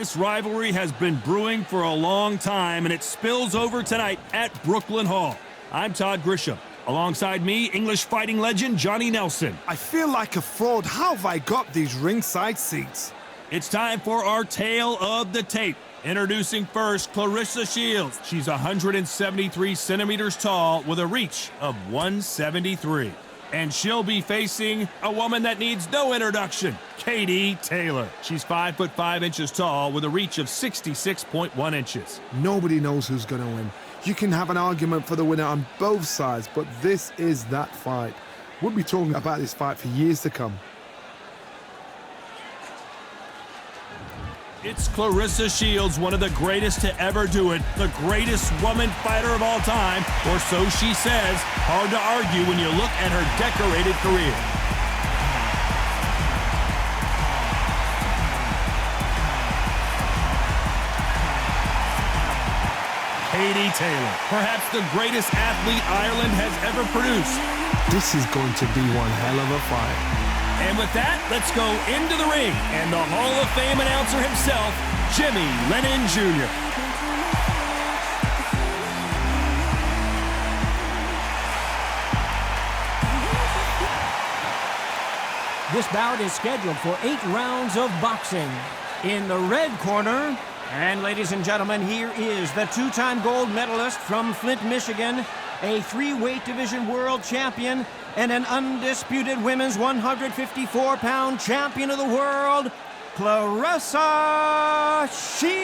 This rivalry has been brewing for a long time, and it spills over tonight at Brooklyn Hall. I'm Todd Grisham. Alongside me, English fighting legend Johnny Nelson. I feel like a fraud. How have I got these ringside seats? It's time for our tale of the tape. Introducing first, Claressa Shields. She's 173 centimeters tall with a reach of 173. And she'll be facing a woman that needs no introduction, Katie Taylor. She's 5'5" inches tall with a reach of 66.1 inches. Nobody knows who's going to win. You can have an argument for the winner on both sides, but this is that fight. We'll be talking about this fight for years to come. It's Claressa Shields, one of the greatest to ever do it, the greatest woman fighter of all time, or so she says. Hard to argue when you look at her decorated career. Katie Taylor, perhaps the greatest athlete Ireland has ever produced. This is going to be one hell of a fight. And with that, let's go into the ring and the Hall of Fame announcer himself, Jimmy Lennon Jr. This bout is scheduled for 8 rounds of boxing. In the red corner, and ladies and gentlemen, here is the 2-time gold medalist from Flint, Michigan, a 3-weight division world champion, and an undisputed women's 154-pound champion of the world, Claressa Shields.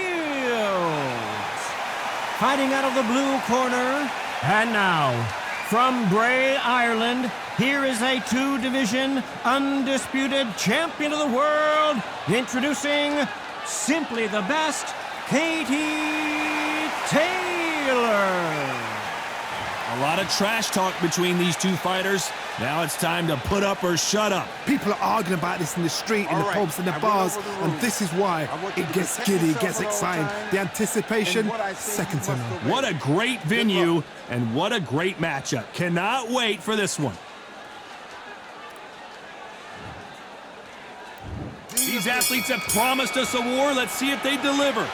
Fighting out of the blue corner, and now, from Bray, Ireland, here is a 2-division undisputed champion of the world, introducing simply the best, Katie Taylor. A lot of trash talk between these two fighters. Now it's time to put up or shut up. People are arguing about this in the street, in the pubs, in the bars, and this is why it gets giddy, it gets exciting. The anticipation, second to none. What a great venue, and what a great matchup. Cannot wait for this one. These athletes have promised us a war. Let's see if they deliver.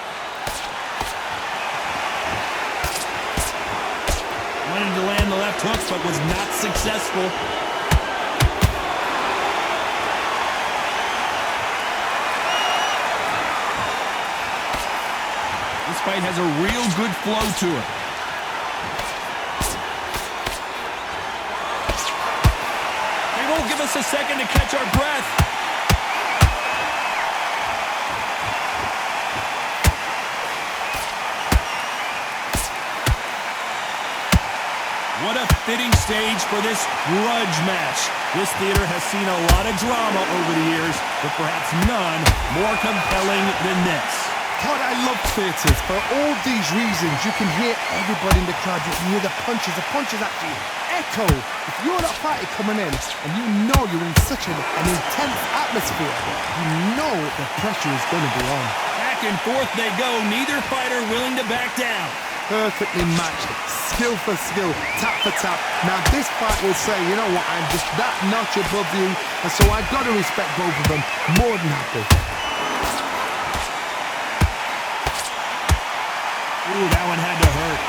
Wanted to land the left hook, but was not successful. This fight has a real good flow to it. They won't give us a second to catch our breath. What a fitting stage for this grudge match. This theater has seen a lot of drama over the years, but perhaps none more compelling than this. Todd, I love theatres. For all these reasons, you can hear everybody in the crowd. You can hear the punches. The punches actually echo. If you're that party coming in and you know you're in such an intense atmosphere, you know the pressure is going to be on. Back and forth they go, neither fighter willing to back down. Perfectly matched, skill for skill, tap for tap. Now this fight will say, you know what, I'm just that notch above you, and so I've got to respect both of them. More than happy. Ooh, that one had to hurt.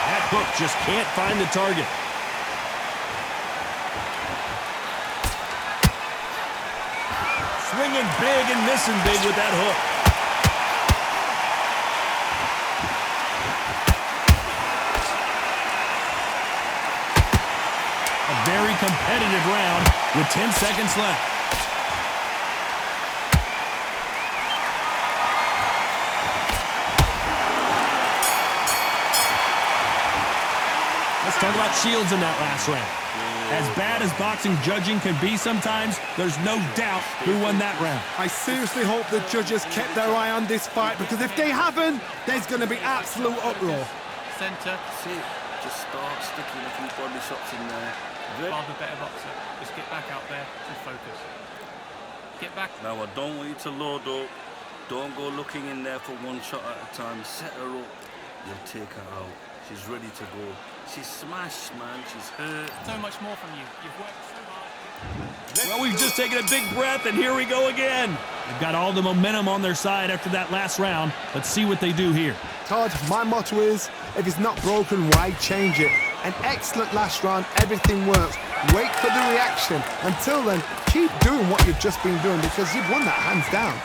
That hook just can't find the target. Swinging big and missing big with that hook. A very competitive round with 10 seconds left. Let's talk about Shields in that last round. As bad as boxing judging can be sometimes, there's no doubt who won that round. I seriously hope the judges kept their eye on this fight, because if they haven't, there's going to be absolute uproar. Centre. See, just start sticking a few body shots in there. I'm a better boxer. Just get back out there and focus. Get back. Now I don't want you to load up. Don't go looking in there for one shot at a time. Set her up. You'll take her out. She's ready to go. She's smashed, man. She's hurt. So much more from you. You've worked so hard. Well, we've just taken a big breath, and here we go again. They've got all the momentum on their side after that last round. Let's see what they do here. Todd, my motto is, if it's not broken, why change it? An excellent last round, everything works. Wait for the reaction. Until then, keep doing what you've just been doing because you've won that hands down.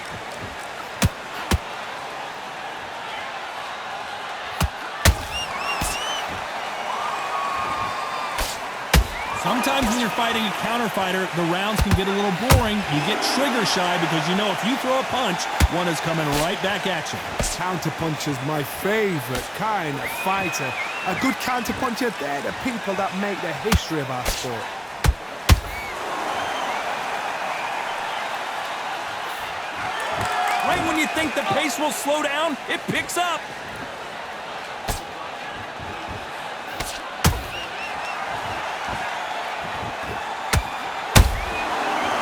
Sometimes when you're fighting a counter fighter, the rounds can get a little boring. You get trigger shy because you know if you throw a punch, one is coming right back at you. Counter puncher's my favorite kind of fighter. A good counter puncher, they're the people that make the history of our sport. Right when you think the pace will slow down, it picks up.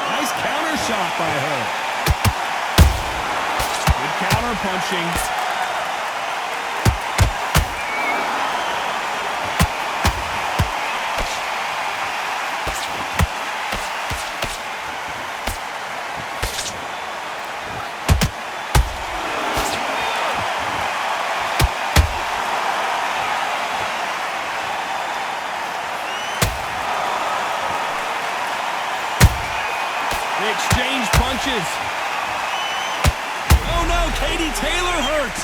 Nice counter shot by her. Good counter punching. They exchange punches. Oh no, Katie Taylor hurt.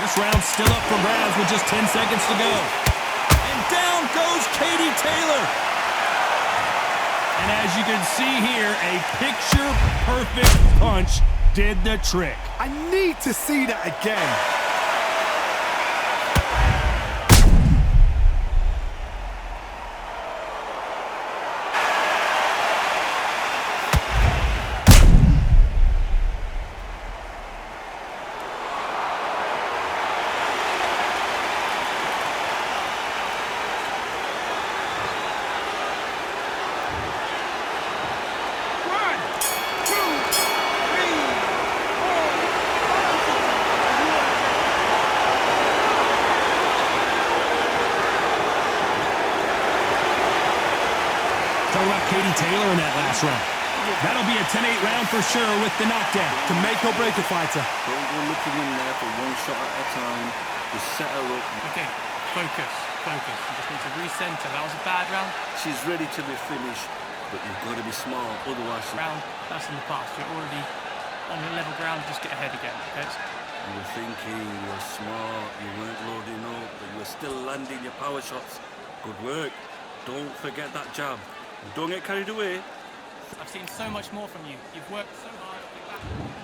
This round's still up for grabs with just 10 seconds to go. And down goes Katie Taylor. And as you can see here, a picture-perfect punch did the trick. I need to see that again. Talk about Katie Taylor in that last round. That'll be a 10-8 round for sure with the knockdown. To make or break a fighter. Don't go looking in there for one shot at a time. Just set her up. Okay, focus, focus. You just need to recenter. That was a bad round. She's ready to be finished, but you've got to be smart. Otherwise, That's in the past. You're already on the level ground. Just get ahead again, okay? you were thinking, you were smart, you weren't loading up, but you were still landing your power shots. Good work. Don't forget that jab. Don't get carried away. I've seen so much more from you. You've worked so hard.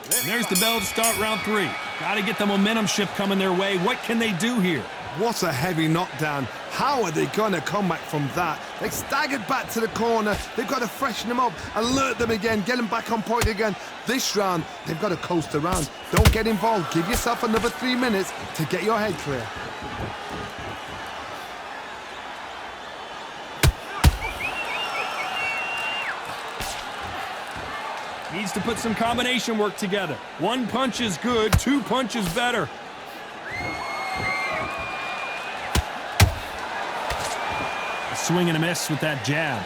And there's the bell to start round 3. Got to get the momentum shift coming their way. What can they do here? What a heavy knockdown. How are they going to come back from that? They staggered back to the corner. They've got to freshen them up, alert them again, get them back on point again. This round, they've got to coast around. Don't get involved. Give yourself another 3 minutes to get your head clear. Needs to put some combination work together. One punch is good, 2 punches better. A swing and a miss with that jab.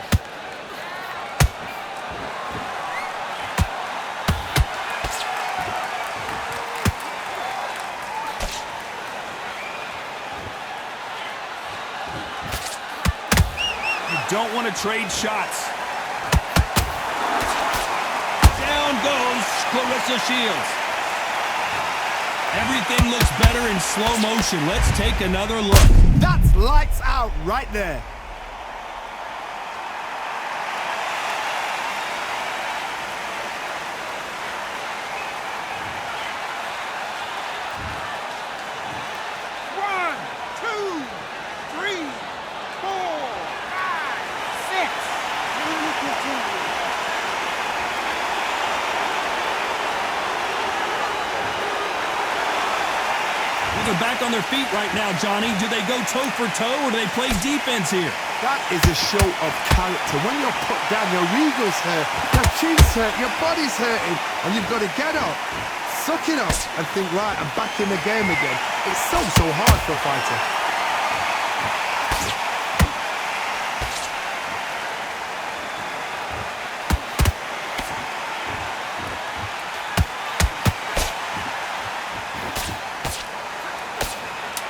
You don't want to trade shots. Down goes Claressa Shields. Everything looks better in slow motion. Let's take another look. That's lights out right there. are back on their feet right now, Johnny. Do they go toe for toe or do they play defense here? That is a show of character. When you're put down, your ego's hurt, your chin's hurt, your body's hurting, and you've got to get up, suck it up, and think, right, I'm back in the game again. It's so hard for a fighter.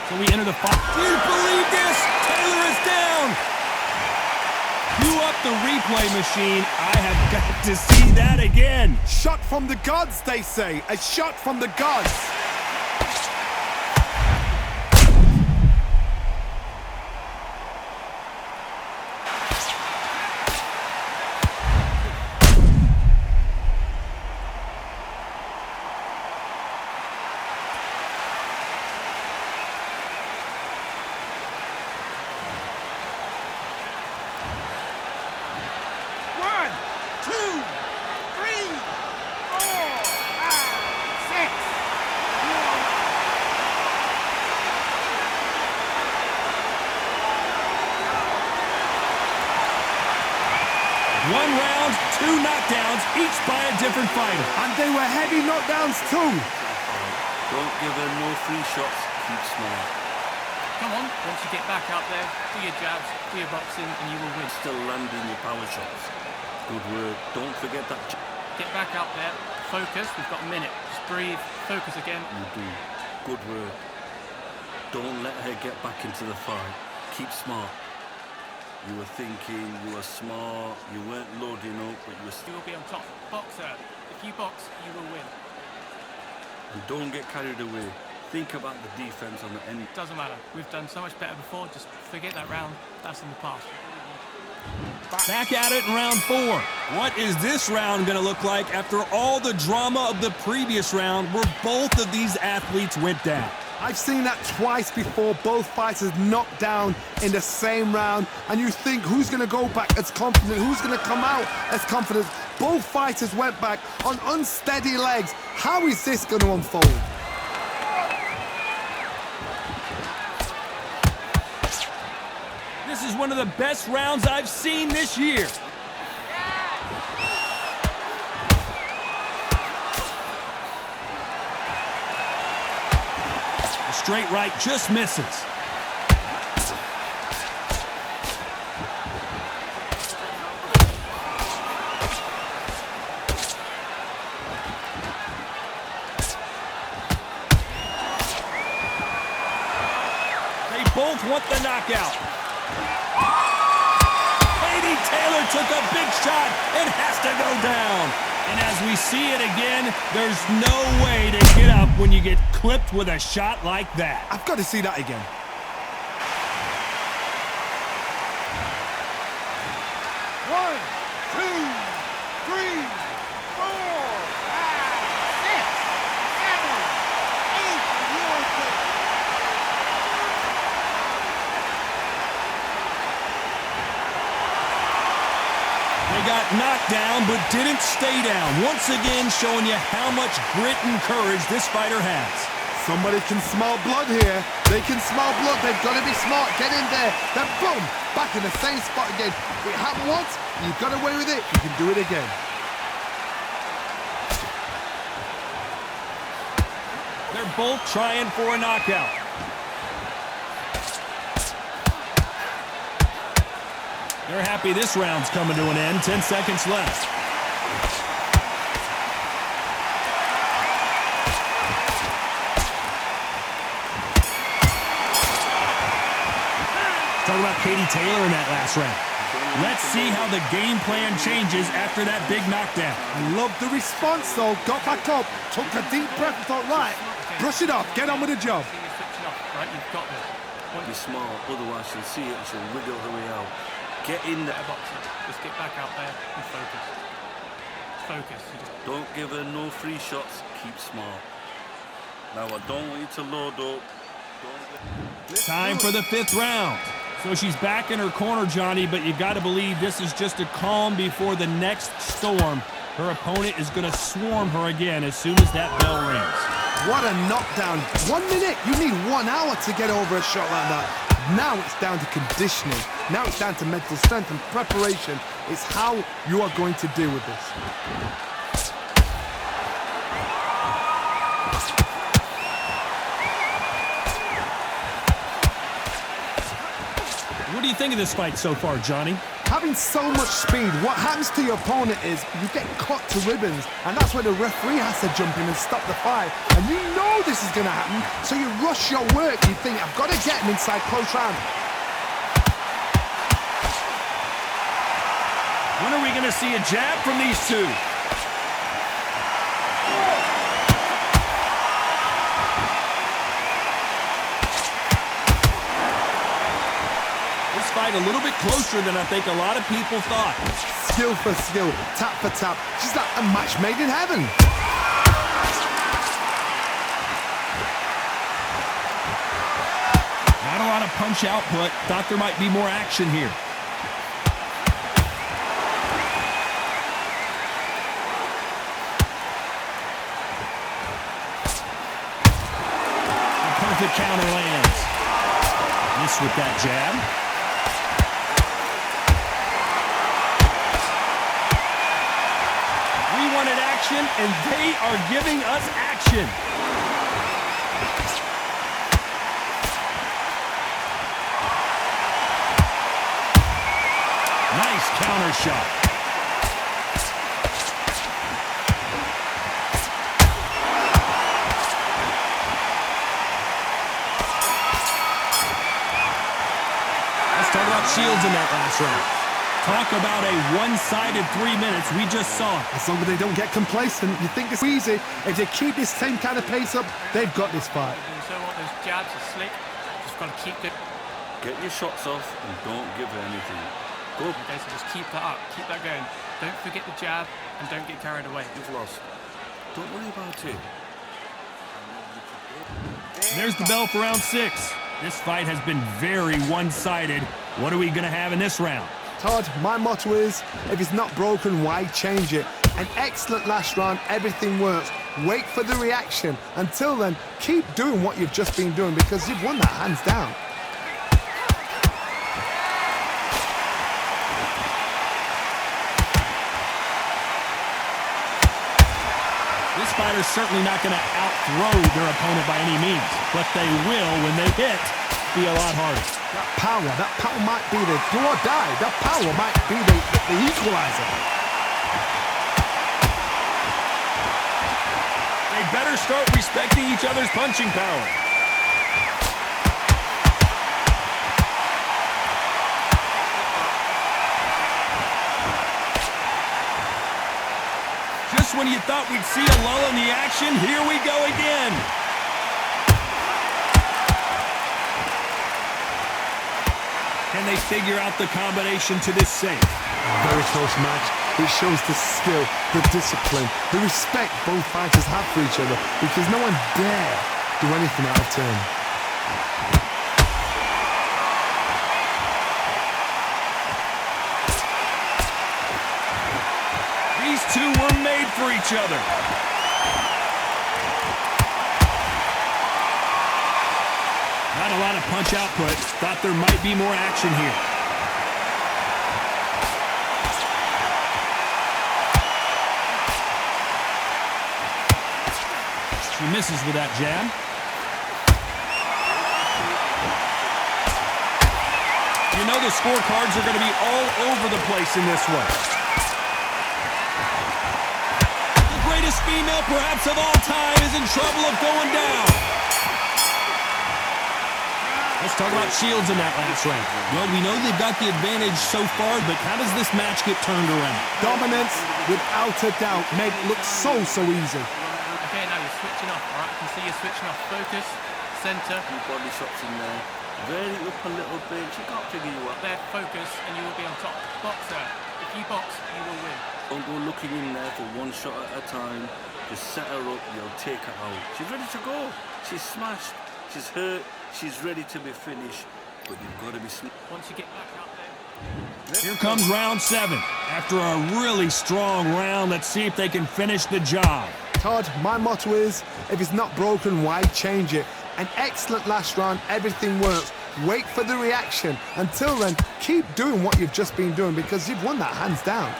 So we enter the fight. Do you believe this? Taylor is down. Cue up the replay machine. I have got to see that again. Shot from the gods, they say. A shot from the gods. One round, 2 knockdowns, each by a different fighter. And they were heavy knockdowns too. Don't give her no free shots. Keep smart. Come on, once you get back out there, do your jabs, do your boxing, and you will win. Still landing your power shots. Good work. Don't forget that. Get back out there, focus. We've got a minute. Just breathe, focus again. You do. Good work. Don't let her get back into the fight. Keep smart. You were thinking, you were smart, you weren't loading up, but you were You still. will be on top. Boxer. If you box, you will win. And don't get carried away. Think about the defense on the end. Doesn't matter. We've done so much better before. Just forget that round. That's in the past. Back at it in round 4. What is this round going to look like after all the drama of the previous round where both of these athletes went down? I've seen that twice before, both fighters knocked down in the same round, and you think, who's going to go back as confident, who's going to come out as confident? Both fighters went back on unsteady legs. How is this going to unfold? This is one of the best rounds I've seen this year. The straight right just misses. They both want the knockout. Taylor took a big shot and has to go down. And as we see it again, there's no way to get up when you get clipped with a shot like that. I've got to see that again. One, two, three, 4, 5, 6, 7, 8. They got knocked down but didn't stay down. Once again, showing you how much grit and courage this fighter has. Somebody can smell blood here. They can smell blood. They've got to be smart. Get in there. Then boom, back in the same spot again. It happened once. You got away with it. You can do it again. They're both trying for a knockout. They're happy this round's coming to an end. 10 seconds left. Talking about Katie Taylor in that last round. Let's see how the game plan changes after that big knockdown. I love the response, though. Got back up, took a deep breath and thought, right, brush it off, get on with the job. You're switching off, right? You've got this. Be smart, otherwise she'll see it and she'll wiggle her way out. Get in there. Boxer. Just get back out there and focus. Focus. You just Don't give her no free shots. Keep smart. Now I don't want you to load up. Time for the 5th round. So she's back in her corner, Johnny, but you got to believe this is just a calm before the next storm. Her opponent is going to swarm her again as soon as that bell rings. What a knockdown. 1 minute, you need 1 hour to get over a shot like that. Now it's down to conditioning. Now it's down to mental strength and preparation. It's how you are going to deal with this. What do you think of this fight so far, Johnny? Having so much speed, what happens to your opponent is you get cut to ribbons, and that's where the referee has to jump in and stop the fight. And you know this is going to happen, so you rush your work. You think, I've got to get him inside close round. When are we going to see a jab from these two? Fight a little bit closer than I think a lot of people thought. Skill for skill, tap for tap. She's like a match made in heaven. Not a lot of punch output. Thought there might be more action here. The perfect counter lands. Miss with that jab. Wanted action, and they are giving us action. Nice counter shot. Let's talk about Shields in that last round. Talk about a one-sided 3 minutes we just saw. As long as they don't get complacent, you think it's easy. If they keep this same kind of pace up, they've got this fight. You don't want those jabs are slick. Just got to keep it. Get your shots off and don't give her anything. Go. Okay, so just keep that up. Keep that going. Don't forget the jab and don't get carried away. You've lost. Don't worry about it. There's the bell for round 6. This fight has been very one-sided. What are we going to have in this round? Todd, my motto is, if it's not broken, why change it? An excellent last round, everything works. Wait for the reaction. Until then, keep doing what you've just been doing because you've won that hands down. This fighter's certainly not going to out-throw their opponent by any means, but they will, when they hit, be a lot harder. That power might be the do or die. That power might be the equalizer. They better start respecting each other's punching power. Just when you thought we'd see a lull in the action, here we go again. Can they figure out the combination to this safe? Very close match. It shows the skill, the discipline, the respect both fighters have for each other because no one dare do anything out of turn. These two were made for each other. Not a lot of punch output. Thought there might be more action here. She misses with that jab. You know the scorecards are going to be all over the place in this one. The greatest female perhaps of all time is in trouble of going down. Let's talk about Shields in that last round. Well, we know they've got the advantage so far, but how does this match get turned around? Dominance, without a doubt, made it look so easy. Okay, now you're switching off, all right? I can see you're switching off. Focus, center. Your body shots in there. Vary it up a little bit. She can't figure you out. There, focus, and you will be on top. Boxer. If you box, you will win. Don't go looking in there for one shot at a time. Just set her up, you'll take her out. She's ready to go. She's smashed. She's hurt. She's ready to be finished. But you've got to be... Once you get back out there. Here comes round 7. After a really strong round, let's see if they can finish the job. Todd, my motto is, if it's not broken, why change it? An excellent last round, everything works. Wait for the reaction. Until then, keep doing what you've just been doing because you've won that hands down.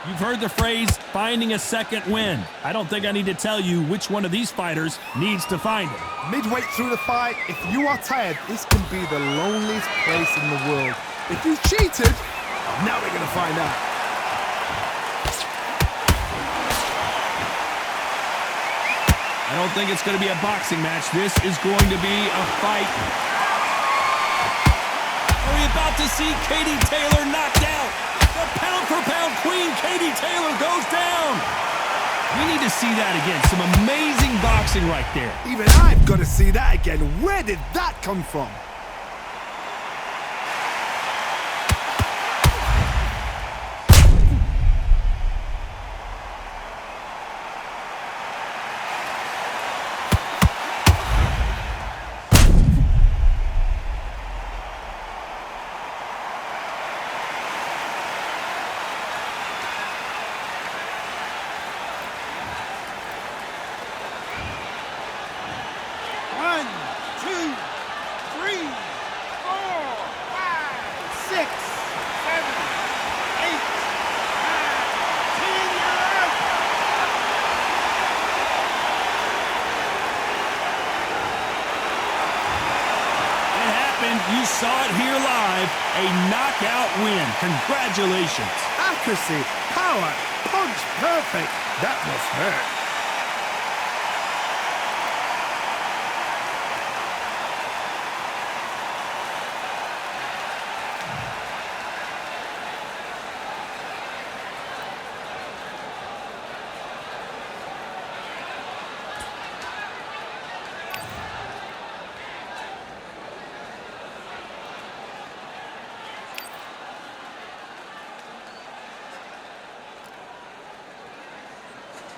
You've heard the phrase, finding a second wind. I don't think I need to tell you which one of these fighters needs to find it. Midway through the fight, if you are tired, this can be the loneliest place in the world. If you cheated, now we're going to find out. I don't think it's going to be a boxing match. This is going to be a fight. Are we about to see Katie Taylor knocked out? The pound-for-pound queen, Katie Taylor, goes down. We need to see that again. Some amazing boxing right there. Even I've got to see that again. Where did that come from? You saw it here live, a knockout win. Congratulations. Accuracy, power, punch perfect. That must hurt.